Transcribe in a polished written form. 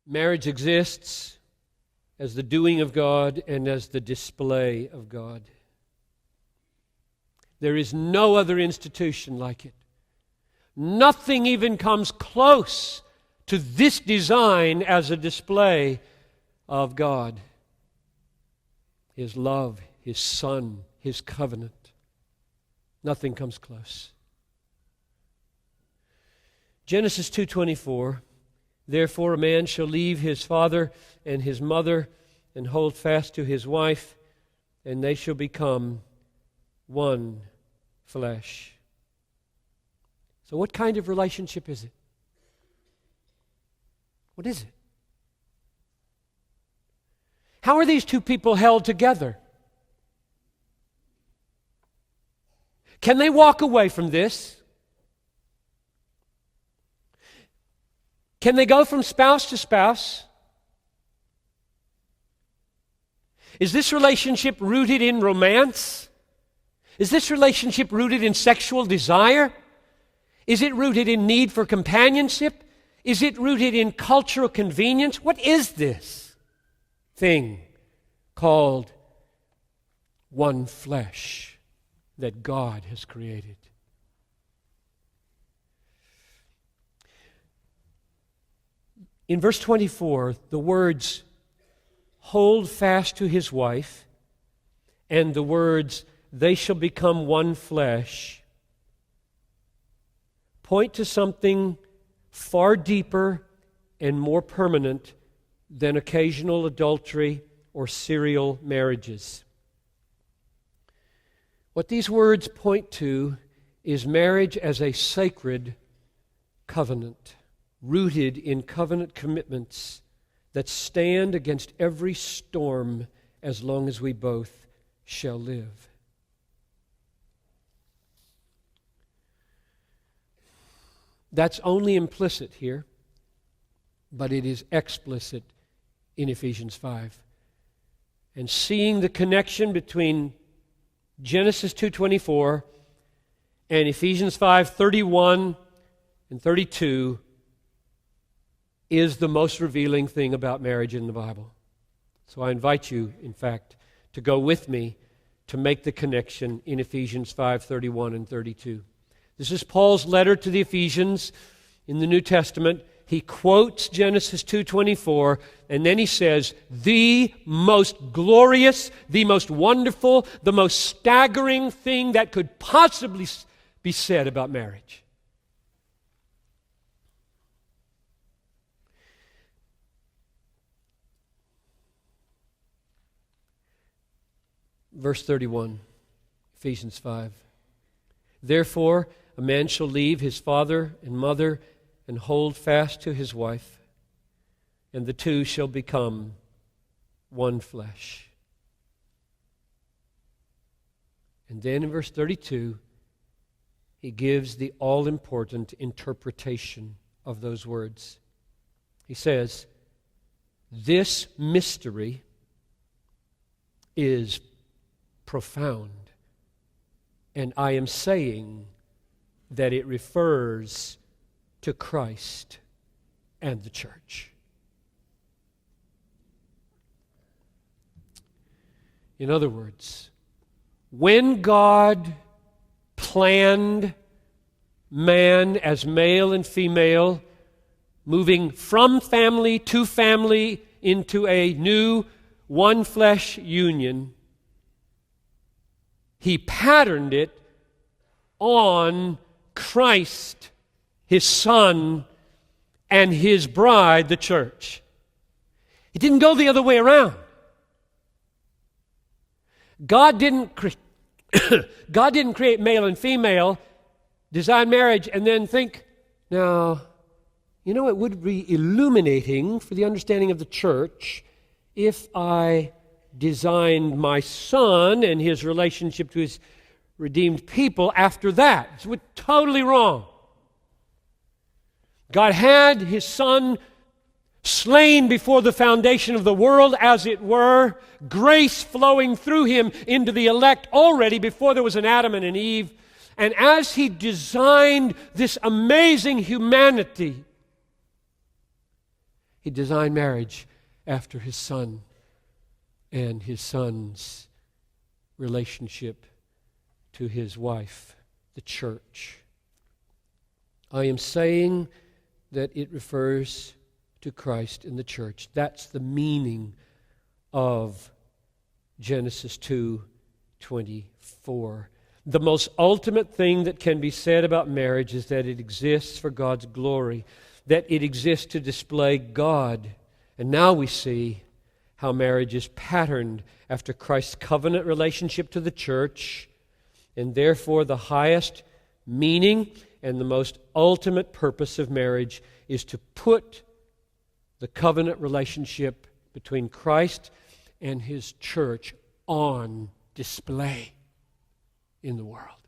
Marriage exists as the doing of God and as the display of God. There is no other institution like it. Nothing even comes close to this design as a display of God. His love, His Son, His covenant. Nothing comes close. Genesis 2:24, therefore a man shall leave his father and his mother and hold fast to his wife, and they shall become one flesh. So what kind of relationship is it? What is it? How are these two people held together? Can they walk away from this? Can they go from spouse to spouse? Is this relationship rooted in romance? Is this relationship rooted in sexual desire? Is it rooted in need for companionship? Is it rooted in cultural convenience? What is this thing called one flesh that God has created? In verse 24, the words hold fast to his wife and the words they shall become one flesh point to something far deeper and more permanent than occasional adultery or serial marriages. What these words point to is marriage as a sacred covenant, rooted in covenant commitments that stand against every storm as long as we both shall live. That's only implicit here, but it is explicit in Ephesians 5. And seeing the connection between Genesis 2:24 and Ephesians 5:31 and 32 is the most revealing thing about marriage in the Bible. So I invite you, in fact, to go with me to make the connection in Ephesians 5:31 and 32. This is Paul's letter to the Ephesians in the New Testament. He quotes Genesis 2:24, and then he says, the most glorious, the most wonderful, the most staggering thing that could possibly be said about marriage. Verse 31, Ephesians 5. Therefore, a man shall leave his father and mother and hold fast to his wife, and the two shall become one flesh. And then in verse 32, he gives the all-important interpretation of those words. He says, this mystery is profound, and I am saying that it refers to Christ and the church. In other words, when God planned man as male and female, moving from family to family into a new one flesh union, He patterned it on Christ, His Son, and His bride, the church. It didn't go the other way around. God didn't create male and female, design marriage, and then think, now, you know, it would be illuminating for the understanding of the church if I designed my son and his relationship to his redeemed people after that. It's totally wrong. God had His Son slain before the foundation of the world, as it were, grace flowing through Him into the elect already before there was an Adam and an Eve. And as He designed this amazing humanity, He designed marriage after His Son and His Son's relationship to His wife, the church. I am saying that it refers to Christ and the church. That's the meaning of Genesis 2:24. The most ultimate thing that can be said about marriage is that it exists for God's glory, that it exists to display God. And now we see how marriage is patterned after Christ's covenant relationship to the church, and therefore the highest meaning and the most ultimate purpose of marriage is to put the covenant relationship between Christ and His church on display in the world.